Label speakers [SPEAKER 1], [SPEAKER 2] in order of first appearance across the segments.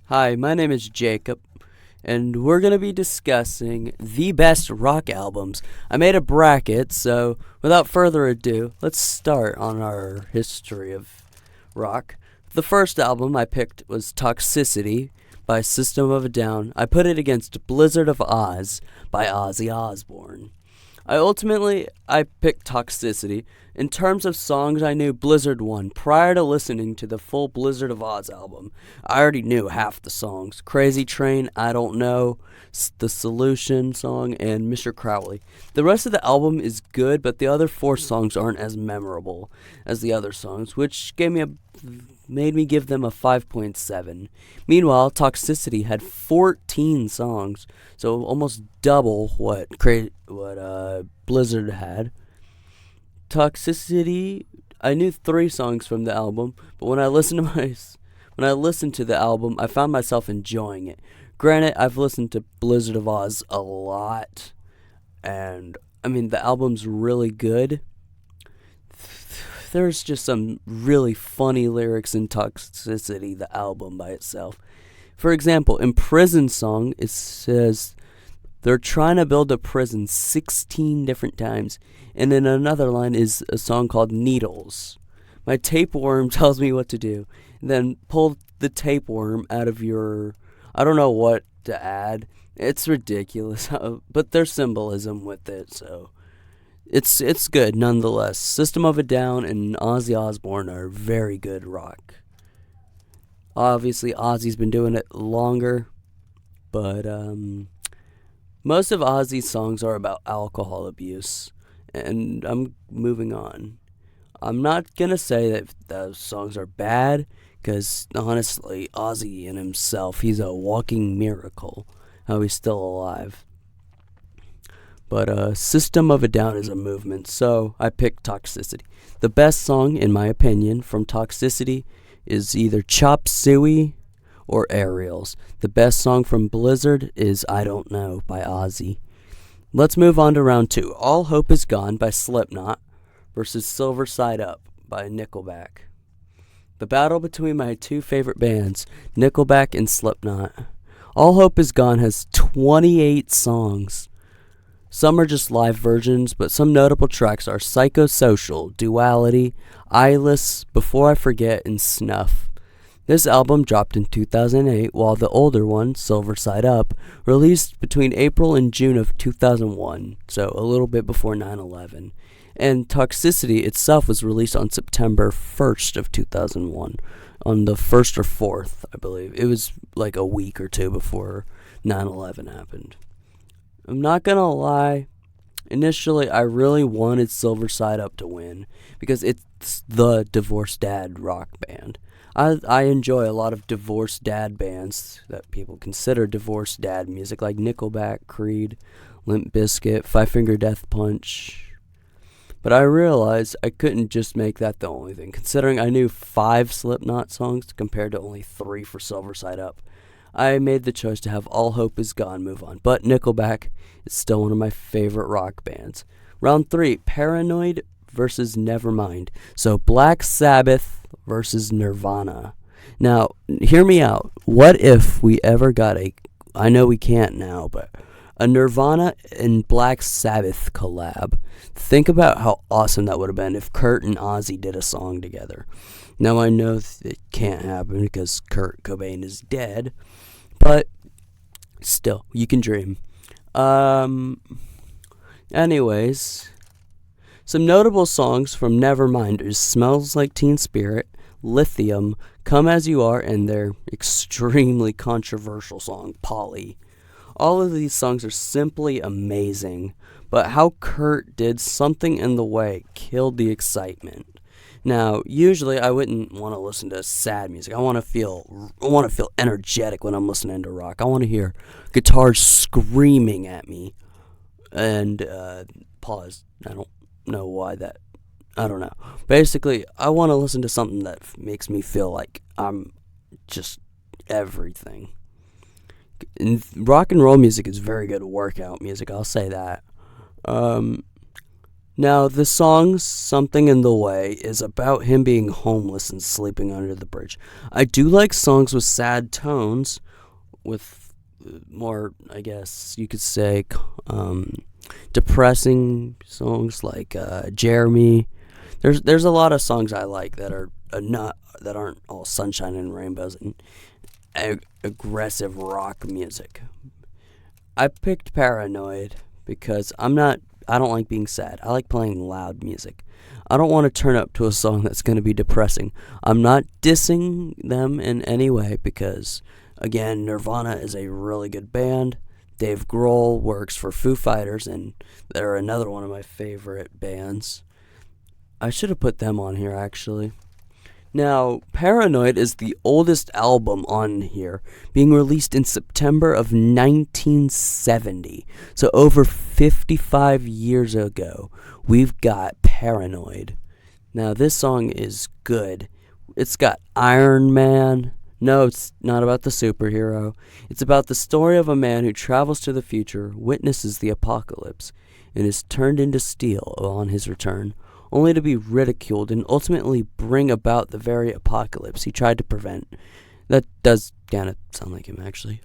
[SPEAKER 1] Hi, my name is Jacob, and we're going to be discussing the best rock albums. I made a bracket, so without further ado, let's start on our history of rock. The first album I picked was Toxicity by System of a Down. I put it against Blizzard of Oz by Ozzy Osbourne. I picked Toxicity. In terms of songs, I knew Blizzard won. Prior to listening to the full Blizzard of Oz album, I already knew half the songs. Crazy Train, I Don't Know, The Solution song, and Mr. Crowley. The rest of the album is good, but the other four songs aren't as memorable as the other songs, which made me give them a 5.7. Meanwhile, Toxicity had 14 songs, so almost double what Blizzard had. Toxicity, I knew 3 songs from the album, but when I listened to the album, I found myself enjoying it. Granted, I've listened to Blizzard of Oz a lot, and I mean the album's really good. There's just some really funny lyrics in Toxicity, the album by itself. For example, in Prison Song, it says they're trying to build a prison 16 different times. And in another line is a song called Needles. My tapeworm tells me what to do. And then pull the tapeworm out of your... I don't know what to add. It's ridiculous, but there's symbolism with it, so... It's good nonetheless. System of a Down and Ozzy Osbourne are very good rock. Obviously, Ozzy's been doing it longer, but most of Ozzy's songs are about alcohol abuse, and I'm moving on. I'm not gonna say that those songs are bad, because honestly, Ozzy in himself, he's a walking miracle, how he's still alive. But System of a Down is a movement, so I picked Toxicity. The best song, in my opinion, from Toxicity is either Chop Suey or Aerials. The best song from Blizzard is I Don't Know by Ozzy. Let's move on to round 2. All Hope Is Gone by Slipknot versus Silver Side Up by Nickelback. The battle between my two favorite bands, Nickelback and Slipknot. All Hope Is Gone has 28 songs. Some are just live versions, but some notable tracks are Psychosocial, Duality, Eyeless, Before I Forget, and Snuff. This album dropped in 2008, while the older one, Silver Side Up, released between April and June of 2001, so a little bit before 9/11. And Toxicity itself was released on September 1st of 2001, on the 1st or 4th, I believe. It was like a week or two before 9/11 happened. I'm not gonna lie, initially I really wanted Silver Side Up to win because it's the divorced dad rock band. I enjoy a lot of divorced dad bands that people consider divorced dad music, like Nickelback, Creed, Limp Bizkit, Five Finger Death Punch. But I realized I couldn't just make that the only thing, considering I knew 5 Slipknot songs compared to only 3 for Silver Side Up. I made the choice to have All Hope Is Gone move on, but Nickelback is still one of my favorite rock bands. Round 3, Paranoid versus Nevermind. So Black Sabbath versus Nirvana. Now, hear me out. What if we ever got I know we can't now, but a Nirvana and Black Sabbath collab? Think about how awesome that would have been if Kurt and Ozzy did a song together. Now I know it can't happen because Kurt Cobain is dead, but still, you can dream. Anyways, some notable songs from Nevermind is Smells Like Teen Spirit, Lithium, Come As You Are, and their extremely controversial song, Polly. All of these songs are simply amazing, but how Kurt did Something in the Way killed the excitement. Now, usually I wouldn't want to listen to sad music. I want to feel energetic when I'm listening to rock. I want to hear guitars screaming at me. And pause. I don't know why that. I don't know. Basically, I want to listen to something that makes me feel like I'm just everything. And rock and roll music is very good workout music. I'll say that. Now, the song Something in the Way is about him being homeless and sleeping under the bridge. I do like songs with sad tones, with more, I guess you could say, depressing songs like Jeremy. There's a lot of songs I like that are not that aren't all sunshine and rainbows and aggressive rock music. I picked Paranoid because I don't like being sad. I like playing loud music. I don't want to turn up to a song that's going to be depressing. I'm not dissing them in any way because, again, Nirvana is a really good band. Dave Grohl works for Foo Fighters, and they're another one of my favorite bands. I should have put them on here, actually. Now, Paranoid is the oldest album on here, being released in September of 1970. So over 55 years ago, we've got Paranoid. Now, this song is good. It's got Iron Man. No, it's not about the superhero. It's about the story of a man who travels to the future, witnesses the apocalypse, and is turned into steel on his return, only to be ridiculed and ultimately bring about the very apocalypse he tried to prevent. That does kind of sound like him, actually,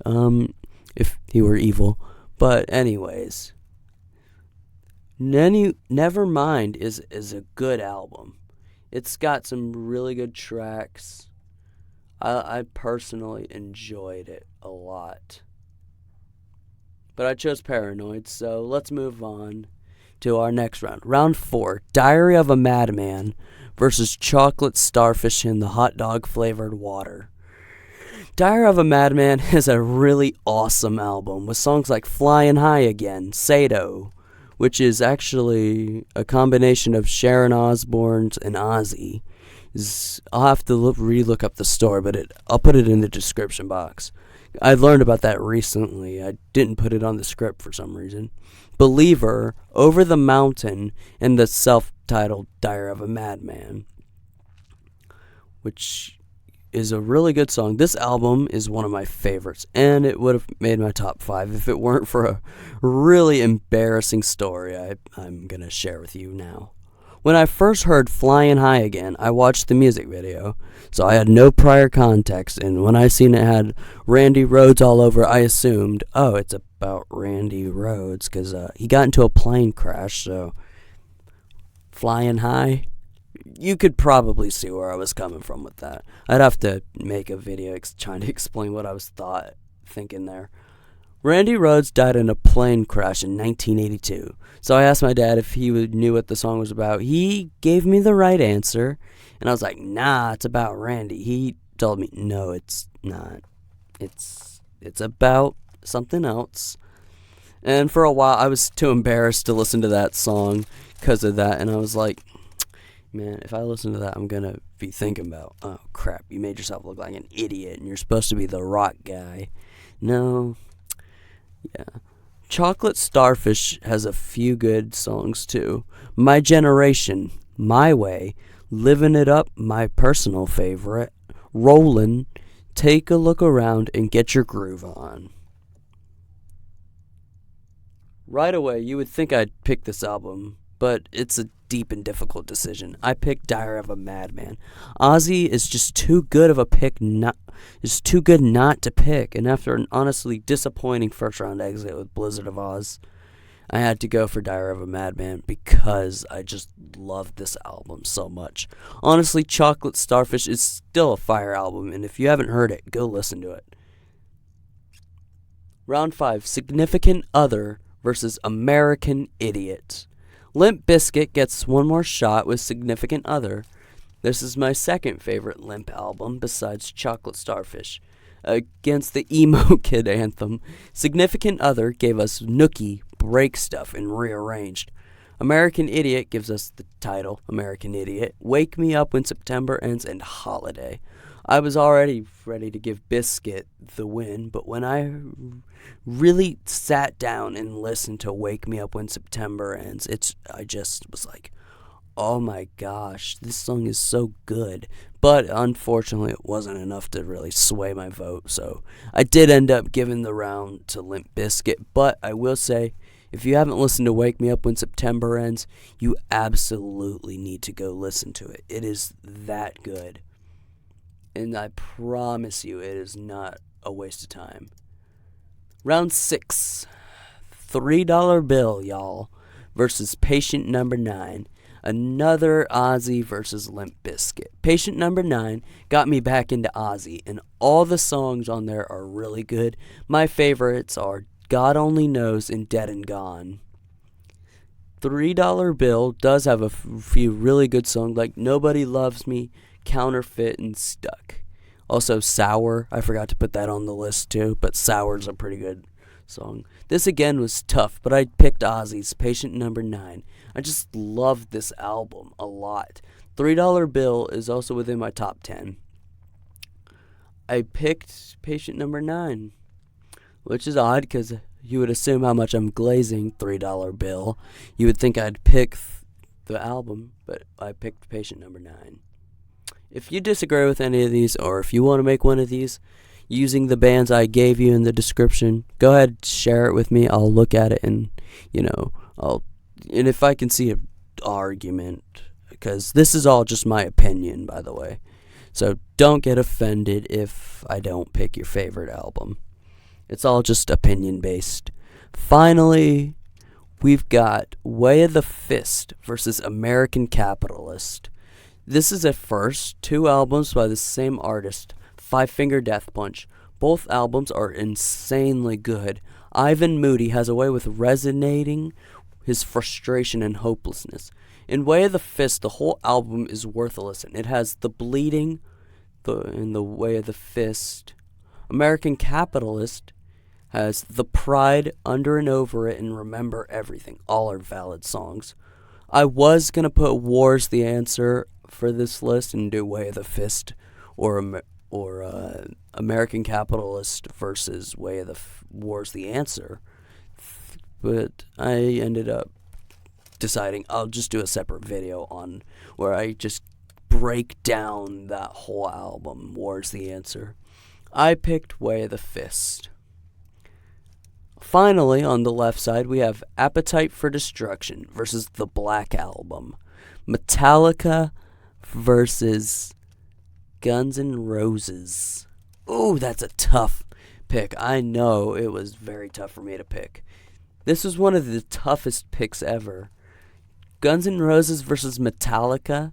[SPEAKER 1] if he were evil. But anyways, Nevermind is a good album. It's got some really good tracks. I personally enjoyed it a lot. But I chose Paranoid, so let's move on to our next round. Round 4, Diary of a Madman versus Chocolate Starfish in the Hot Dog Flavored Water. Diary of a Madman is a really awesome album with songs like Flying High Again, Sado, which is actually a combination of Sharon Osbourne's and Ozzy. I'll have to relook up the story, but I'll put it in the description box. I learned about that recently. I didn't put it on the script for some reason. Believer, Over the Mountain, and the self-titled Diary of a Madman, which is a really good song. This album is one of my favorites, and it would have made my top 5 if it weren't for a really embarrassing story I'm going to share with you now. When I first heard Flying High Again, I watched the music video, so I had no prior context, and when I seen it had Randy Rhoads all over, I assumed, oh, it's about Randy Rhoads, because he got into a plane crash, so Flying High, you could probably see where I was coming from with that. I'd have to make a video trying to explain what I was thinking there. Randy Rhoads died in a plane crash in 1982. So I asked my dad if he knew what the song was about. He gave me the right answer, and I was like, nah, it's about Randy. He told me, no, it's not. It's about something else. And for a while, I was too embarrassed to listen to that song because of that, and I was like, man, if I listen to that, I'm going to be thinking about, oh, crap, you made yourself look like an idiot, and you're supposed to be the rock guy. No. Yeah. Chocolate Starfish has a few good songs too. My Generation, My Way, Living It Up, my personal favorite, Rollin', Take a Look Around, and Get Your Groove On. Right away, you would think I'd pick this album, but it's a deep and difficult decision. I picked Diary of a Madman. Ozzy is just too good of a pick, is too good not to pick, and after an honestly disappointing first round exit with Blizzard of Oz, I had to go for Diary of a Madman because I just loved this album so much. Honestly, Chocolate Starfish is still a fire album, and if you haven't heard it, go listen to it. Round 5, Significant Other versus American Idiot. Limp Bizkit gets one more shot with Significant Other. This is my second favorite Limp album besides Chocolate Starfish. Against the emo kid anthem, Significant Other gave us Nookie, Break Stuff, and Rearranged. American Idiot gives us the title, American Idiot, Wake Me Up When September Ends, and Holiday. I was already ready to give Bizkit the win, but when I really sat down and listened to Wake Me Up When September Ends, I just was like, oh my gosh, this song is so good. But unfortunately, it wasn't enough to really sway my vote, so I did end up giving the round to Limp Bizkit, but I will say If you haven't listened to Wake Me Up When September Ends, you absolutely need to go listen to it. It is that good. And I promise you, it is not a waste of time. Round 6. $3 Bill, y'all, versus Patient Number 9. Another Ozzy versus Limp Bizkit. Patient Number 9 got me back into Ozzy, and all the songs on there are really good. My favorites are God Only Knows and Dead and Gone. $3 Bill does have a few really good songs like Nobody Loves Me, Counterfeit, and Stuck. Also Sour, I forgot to put that on the list too, but Sour's a pretty good song. This again was tough, but I picked Ozzy's Patient Number 9. I just loved this album a lot. $3 Bill is also within my top 10. I picked Patient Number 9, which is odd because you would assume how much I'm glazing $3 Bill. You would think I'd pick the album, but I picked Patient Number 9. If you disagree with any of these, or if you want to make one of these using the bands I gave you in the description, go ahead and share it with me. I'll look at it and, and if I can see an argument, because this is all just my opinion, by the way. So don't get offended if I don't pick your favorite album. It's all just opinion based. Finally, we've got Way of the Fist versus American Capitalist. This is a first. 2 albums by the same artist, Five Finger Death Punch. Both albums are insanely good. Ivan Moody has a way with resonating his frustration and hopelessness. In Way of the Fist, the whole album is worth a listen. It has The Bleeding in the Way of the Fist. American Capitalist has The Pride, Under and Over It, and Remember Everything. All are valid songs. I was going to put War's the Answer for this list and do Way of the Fist or American Capitalist versus Way of the War's the Answer. But I ended up deciding I'll just do a separate video on where I just break down that whole album, War's the Answer. I picked Way of the Fist. Finally, on the left side, we have Appetite for Destruction versus The Black Album. Metallica versus Guns N' Roses. Ooh, that's a tough pick. I know it was very tough for me to pick. This was one of the toughest picks ever. Guns N' Roses versus Metallica.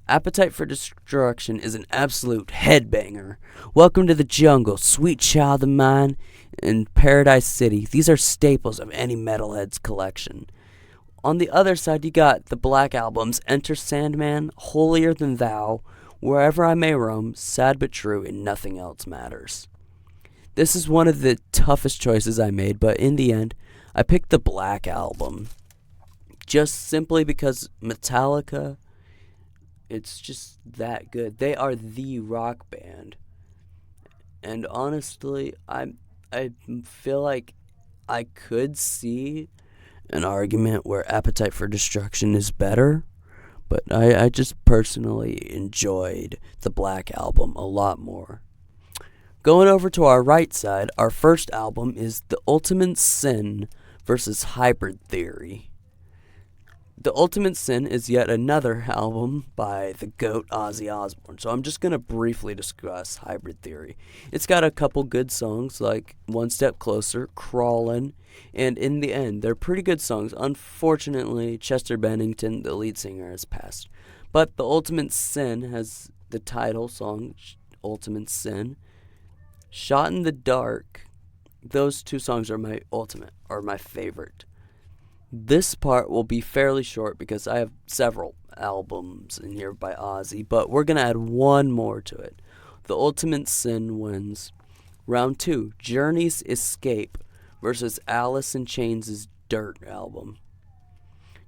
[SPEAKER 1] Appetite for Destruction is an absolute headbanger. Welcome to the Jungle, Sweet Child of Mine, and Paradise City. These are staples of any metalhead's collection. On the other side, you got the Black Album's Enter Sandman, Holier Than Thou, Wherever I May Roam, Sad But True, and Nothing Else Matters. This is one of the toughest choices I made, but in the end, I picked the Black Album. Just simply because Metallica, it's just that good. They are the rock band. And honestly, I feel like I could see an argument where Appetite for Destruction is better, but I just personally enjoyed the Black Album a lot more. Going over to our right side, our first album is The Ultimate Sin versus Hybrid Theory. The Ultimate Sin is yet another album by the GOAT Ozzy Osbourne, so I'm just going to briefly discuss Hybrid Theory. It's got a couple good songs like One Step Closer, Crawlin', and In the End. They're pretty good songs. Unfortunately, Chester Bennington, the lead singer, has passed. But The Ultimate Sin has the title song, Ultimate Sin. Shot in the Dark, those 2 songs are my favorite. This part will be fairly short because I have several albums in here by Ozzy, but we're going to add one more to it. The Ultimate Sin wins. Round 2, Journey's Escape versus Alice in Chains' Dirt album.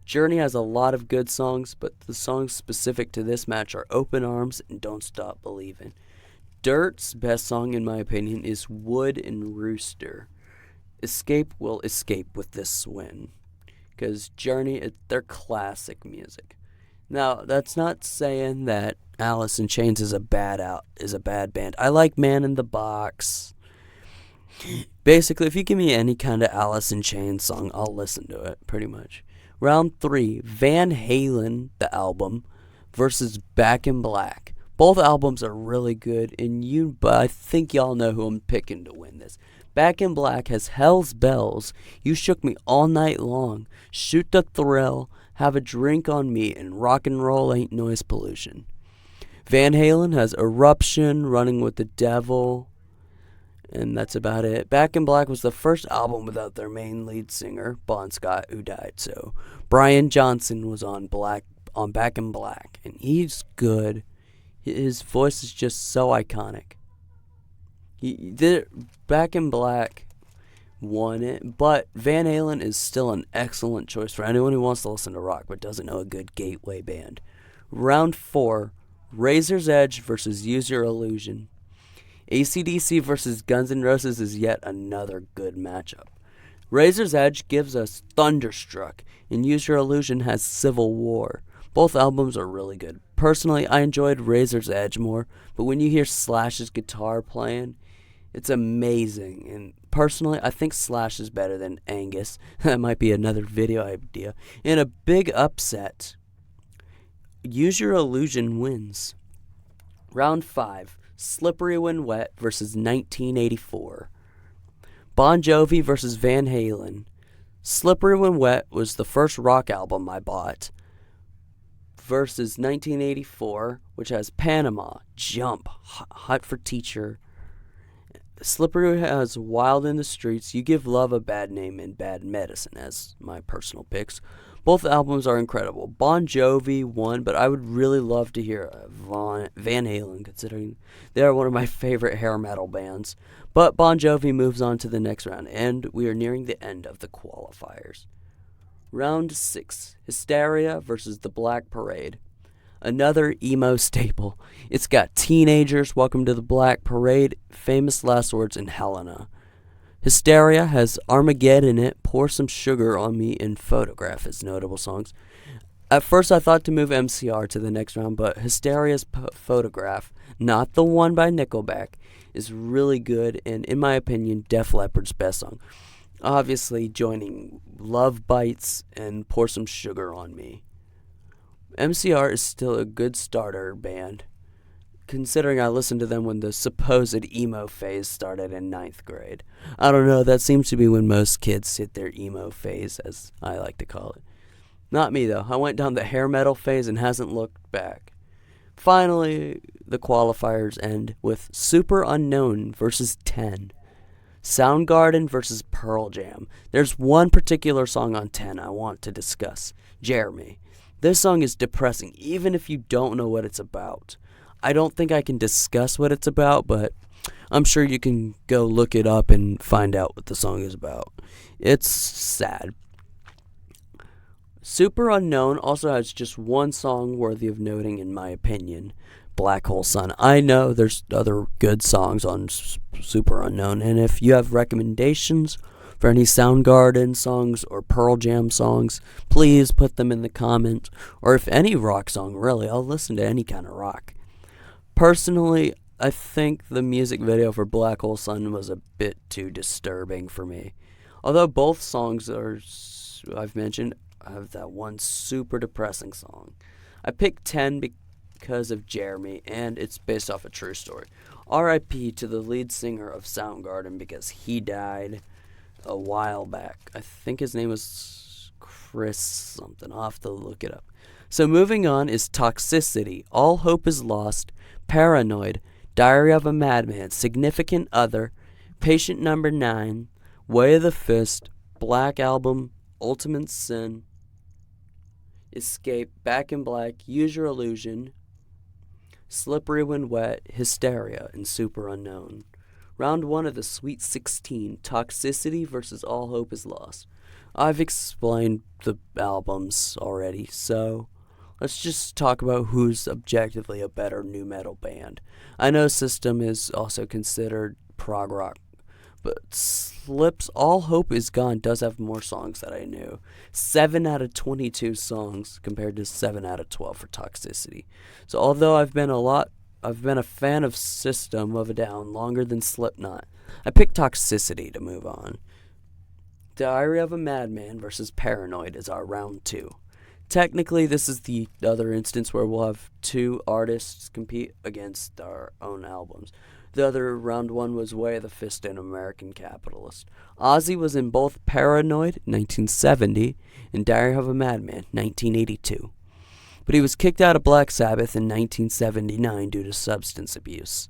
[SPEAKER 1] Journey has a lot of good songs, but the songs specific to this match are Open Arms and Don't Stop Believin'. Dirt's best song, in my opinion, is Wood and Rooster. Escape will escape with this win, because Journey, they're classic music. Now, that's not saying that Alice in Chains is a bad band. I like Man in the Box. Basically, if you give me any kind of Alice in Chains song, I'll listen to it, pretty much. Round 3, Van Halen, the album, versus Back in Black. Both albums are really good, but I think y'all know who I'm picking to win this. Back in Black has Hell's Bells, You Shook Me All Night Long, Shoot the Thrill, Have a Drink on Me, and Rock and Roll Ain't Noise Pollution. Van Halen has Eruption, Running with the Devil, and that's about it. Back in Black was the first album without their main lead singer, Bon Scott, who died. So Brian Johnson was on Back in Black, and he's good. His voice is just so iconic. Back in Black won it, but Van Halen is still an excellent choice for anyone who wants to listen to rock but doesn't know a good gateway band. Round 4, Razor's Edge versus Use Your Illusion. AC/DC versus Guns N' Roses is yet another good matchup. Razor's Edge gives us Thunderstruck, and Use Your Illusion has Civil War. Both albums are really good. Personally, I enjoyed Razor's Edge more, but when you hear Slash's guitar playing, it's amazing. And personally, I think Slash is better than Angus. That might be another video idea. In a big upset, Use Your Illusion wins. Round 5, Slippery When Wet versus 1984. Bon Jovi versus Van Halen. Slippery When Wet was the first rock album I bought, versus 1984, which has Panama, Jump, Hot for Teacher. Slippery has Wild in the Streets, You Give Love a Bad Name, and Bad Medicine as my personal picks. Both albums are incredible. Bon Jovi won, but I would really love to hear Van Halen, considering they are one of my favorite hair metal bands. But Bon Jovi moves on to the next round, and we are nearing the end of the qualifiers. Round 6, Hysteria versus The Black Parade. Another emo staple. It's got Teenagers, Welcome to the Black Parade, Famous Last Words, and Helena. Hysteria has Armageddon in it, Pour Some Sugar on Me, and Photograph as notable songs. At first I thought to move MCR to the next round, but Hysteria's Photograph, not the one by Nickelback, is really good and, in my opinion, Def Leppard's best song. Obviously joining Love Bites and Pour Some Sugar on Me. MCR is still a good starter band, considering I listened to them when the supposed emo phase started in 9th grade. I don't know, that seems to be when most kids hit their emo phase, as I like to call it. Not me, though. I went down the hair metal phase and hasn't looked back. Finally, the qualifiers end with Super Unknown versus 10. Soundgarden versus Pearl Jam. There's one particular song on 10 I want to discuss, Jeremy. This song is depressing, even if you don't know what it's about. I don't think I can discuss what it's about, but I'm sure you can go look it up and find out what the song is about. It's sad. Super Unknown also has just one song worthy of noting, in my opinion, Black Hole Sun. I know there's other good songs on Super Unknown, and if you have recommendations for any Soundgarden songs or Pearl Jam songs, please put them in the comments. Or if any rock song, really, I'll listen to any kind of rock. Personally, I think the music video for Black Hole Sun was a bit too disturbing for me. Although both songs I've mentioned have that one super depressing song. I picked 10 because of Jeremy, and it's based off a true story. R.I.P. to the lead singer of Soundgarden because he died a while back. I think his name was Chris something. I'll have to look it up. So moving on is Toxicity, All Hope Is Lost, Paranoid, Diary of a Madman, Significant Other, Patient Number 9, Way of the Fist, Black Album, Ultimate Sin, Escape, Back in Black, Use Your Illusion, Slippery When Wet, Hysteria, and Super Unknown. Round 1 of the Sweet 16, Toxicity versus All Hope Is Lost. I've explained the albums already, so let's just talk about who's objectively a better nu metal band. I know System is also considered prog rock, but Slip's All Hope Is Gone does have more songs that I knew. 7 out of 22 songs compared to 7 out of 12 for Toxicity. So although I've been a lot I've been a fan of System of a Down longer than Slipknot. I picked Toxicity to move on. Diary of a Madman versus Paranoid is our round 2. Technically, this is the other instance where we'll have two artists compete against our own albums. The other round 1 was Way of the Fist and American Capitalist. Ozzy was in both Paranoid, 1970, and Diary of a Madman, 1982. But he was kicked out of Black Sabbath in 1979 due to substance abuse.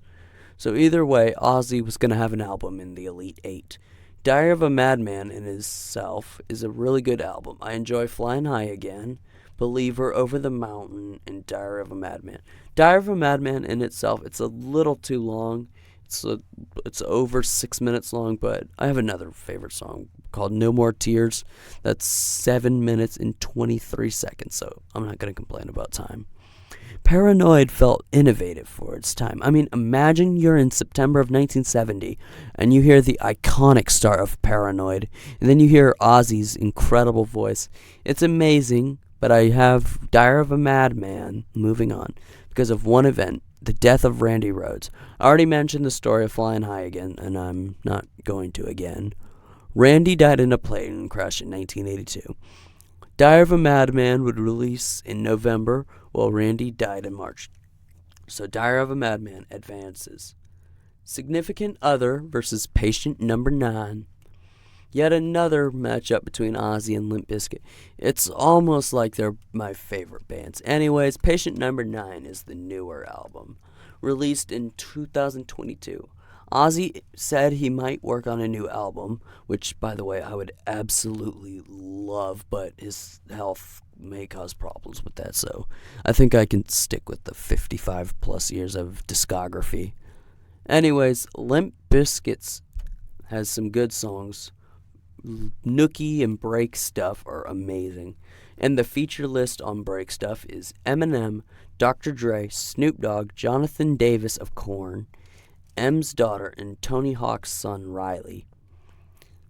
[SPEAKER 1] So either way, Ozzy was going to have an album in the Elite 8. Diary of a Madman in itself is a really good album. I enjoy Flying High Again, Believer, Over the Mountain, and Diary of a Madman. Diary of a Madman in itself, it's a little too long. It's over 6 minutes long, but I have another favorite song called No More Tears. That's 7 minutes and 23 seconds, so I'm not going to complain about time. Paranoid felt innovative for its time. I mean, imagine you're in September of 1970 and you hear the iconic start of Paranoid, and then you hear Ozzy's incredible voice. It's amazing, but I have Diary of a Madman moving on because of one event, the death of Randy Rhoads. I already mentioned the story of Flying High Again, and I'm not going to again. Randy died in a plane crash in 1982. Diary of a Madman would release in November, while Randy died in March. So Diary of a Madman advances. Significant Other versus Patient Number 9. Yet another matchup between Ozzy and Limp Bizkit. It's almost like they're my favorite bands. Anyways, Patient Number 9 is the newer album, released in 2022. Ozzy said he might work on a new album, which, by the way, I would absolutely love, but his health may cause problems with that, so I think I can stick with the 55 plus years of discography. Anyways, Limp Bizkit has some good songs. Nookie and Break Stuff are amazing. And the feature list on Break Stuff is Eminem, Dr. Dre, Snoop Dogg, Jonathan Davis of Korn, M's daughter, and Tony Hawk's son Riley.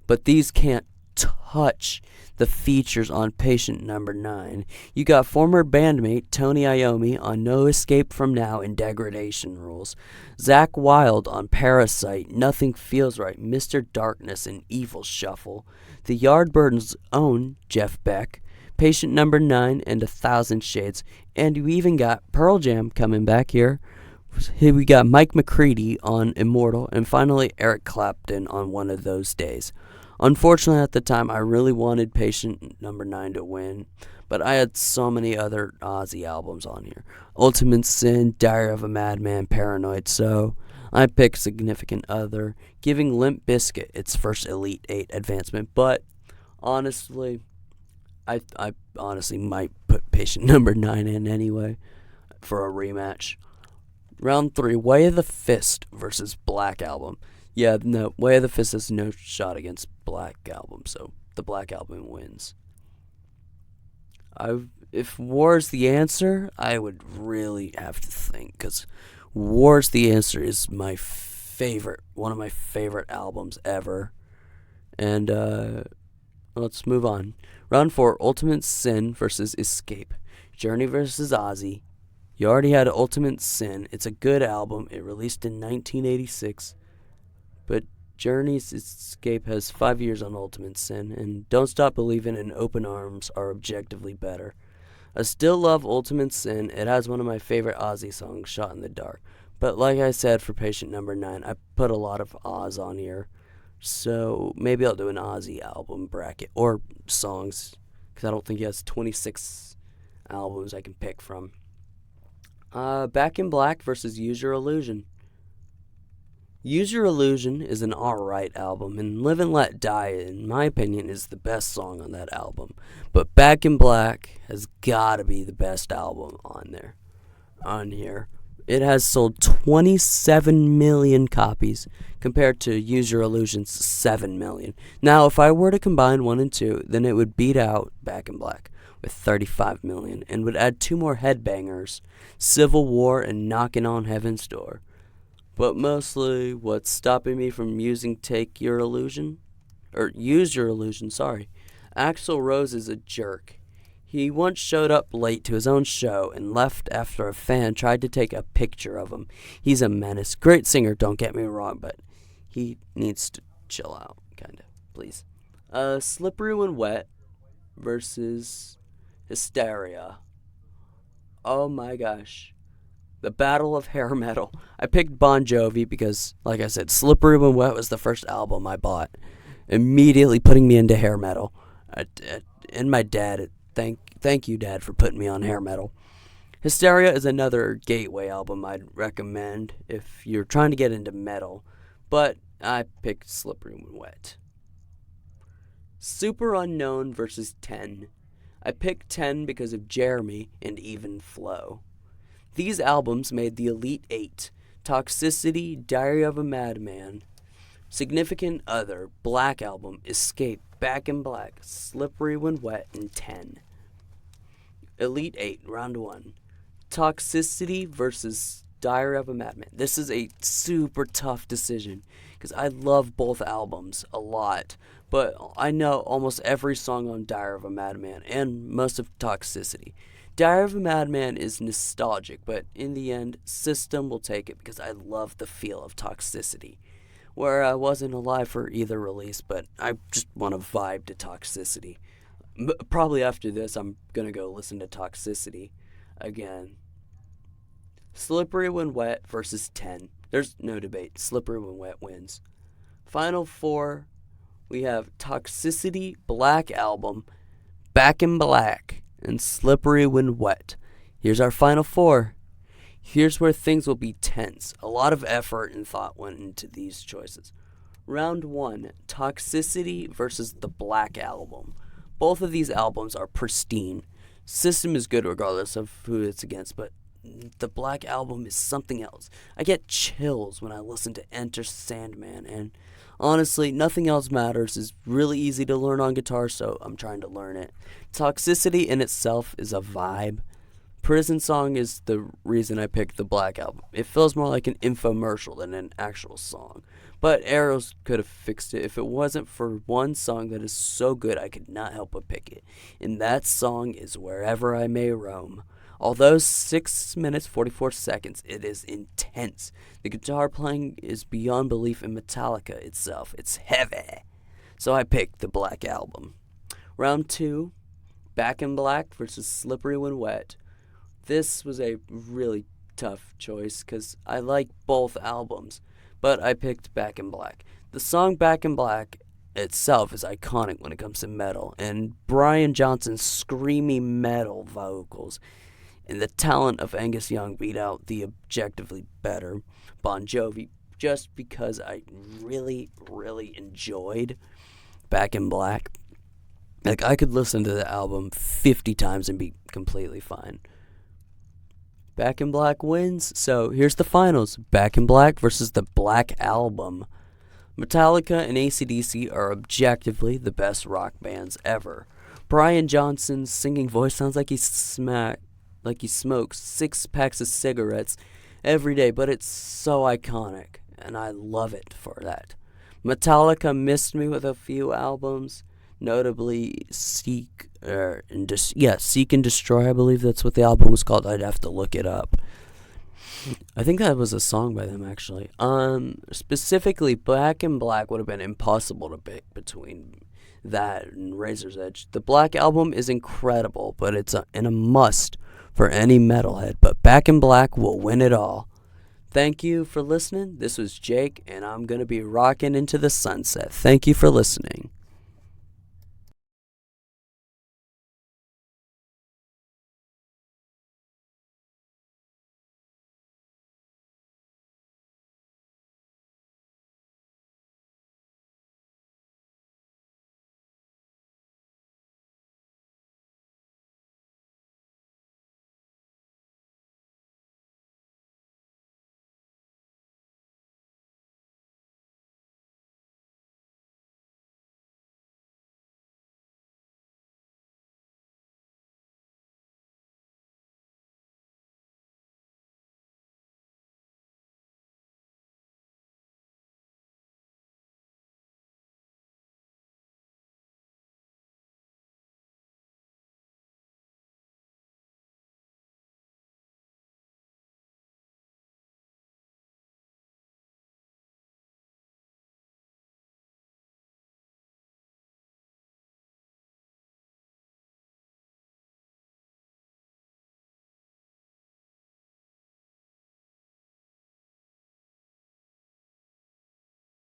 [SPEAKER 1] But these can't touch the features on Patient Number 9. You got former bandmate Tony Iommi on No Escape From Now and Degradation Rules, Zakk Wylde on Parasite, Nothing Feels Right, Mr. Darkness, and Evil Shuffle, the Yardbirds' own Jeff Beck, Patient Number 9, and 1,000 Shades, and you even got Pearl Jam coming back here. Here we got Mike McCready on Immortal, and finally Eric Clapton on One of Those Days. Unfortunately, at the time, I really wanted Patient Number 9 to win, but I had so many other Ozzy albums on here. Ultimate Sin, Diary of a Madman, Paranoid, so I picked Significant Other, giving Limp Bizkit its first Elite 8 advancement, but honestly, I honestly might put Patient Number 9 in anyway for a rematch. Round 3, Way of the Fist versus Black Album. Yeah, no, Way of the Fist has no shot against Black Album, so the Black Album wins. If War's the answer, I would really have to think, because War's the Answer is my favorite, one of my favorite albums ever. And let's move on. Round 4, Ultimate Sin versus Escape. Journey versus Ozzy. You already had Ultimate Sin. It's a good album. It released in 1986. But Journey's Escape has 5 years on Ultimate Sin, and Don't Stop Believin' and Open Arms are objectively better. I still love Ultimate Sin. It has one of my favorite Ozzy songs, Shot in the Dark. But like I said for Patient Number 9, I put a lot of Oz on here. So maybe I'll do an Ozzy album bracket, or songs, because I don't think he has 26 albums I can pick from. Back in Black versus Use Your Illusion. Use Your Illusion is an alright album, and Live and Let Die, in my opinion, is the best song on that album. But Back in Black has gotta be the best album on here. It has sold 27 million copies compared to Use Your Illusion's 7 million. Now, if I were to combine 1 and 2, then it would beat out Back in Black with 35 million and would add 2 more headbangers, Civil War and Knockin' on Heaven's Door. But mostly what's stopping me from using Use Your Illusion, sorry. Axl Rose is a jerk. He once showed up late to his own show and left after a fan tried to take a picture of him. He's a menace. Great singer, don't get me wrong, but he needs to chill out, kind of, please. Slippery When Wet versus Hysteria. Oh my gosh. The Battle of Hair Metal. I picked Bon Jovi because, like I said, Slippery When Wet was the first album I bought, immediately putting me into hair metal. And my dad, thank you, Dad, for putting me on hair metal. Hysteria is another gateway album I'd recommend if you're trying to get into metal, but I picked Slippery When Wet. Super Unknown versus 10. I picked 10 because of Jeremy and Even Flow. These albums made the Elite Eight: Toxicity, Diary of a Madman, Significant Other, Black Album, Escape, Back in Black, Slippery When Wet, and 10. Elite Eight, round 1. Toxicity versus Diary of a Madman. This is a super tough decision because I love both albums a lot, but I know almost every song on Diary of a Madman and most of Toxicity. Diary of a Madman is nostalgic, but in the end, System will take it because I love the feel of Toxicity. Where I wasn't alive for either release, but I just want to vibe to Toxicity. Probably after this, I'm going to go listen to Toxicity again. Slippery When Wet versus 10. There's no debate. Slippery When Wet wins. Final 4, we have Toxicity, Black Album, Back in Black, and Slippery When Wet. Here's our final 4. Here's where things will be tense. A lot of effort and thought went into these choices. Round 1, Toxicity versus the Black Album. Both of these albums are pristine. System is good regardless of who it's against, but the Black Album is something else. I get chills when I listen to Enter Sandman, and honestly, Nothing Else Matters is really easy to learn on guitar, so I'm trying to learn it. Toxicity in itself is a vibe. Prison Song is the reason I picked the Black Album. It feels more like an infomercial than an actual song. But Arrows could have fixed it if it wasn't for one song that is so good I could not help but pick it. And that song is Wherever I May Roam. Although 6 minutes 44 seconds, it is intense. The guitar playing is beyond belief in Metallica itself. It's heavy. So I picked the Black Album. Round 2, Back in Black versus Slippery When Wet. This was a really tough choice because I like both albums, but I picked Back in Black. The song Back in Black itself is iconic when it comes to metal, and Brian Johnson's screamy metal vocals and the talent of Angus Young beat out the objectively better Bon Jovi just because I really, really enjoyed Back in Black. Like, I could listen to the album 50 times and be completely fine. Back in Black wins, so here's the finals. Back in Black versus the Black Album. Metallica and AC/DC are objectively the best rock bands ever. Brian Johnson's singing voice sounds like he smokes 6 packs of cigarettes every day, but it's so iconic, and I love it for that. Metallica missed me with a few albums, notably Seek and Destroy. I believe that's what the album was called. I'd have to look it up. I think that was a song by them, actually. Specifically, Back in Black would have been impossible to pick between that and Razor's Edge. The Black Album is incredible, but it's a must for any metalhead. But Back in Black will win it all. Thank you for listening. This was Jake, and I'm going to be rocking into the sunset. Thank you for listening.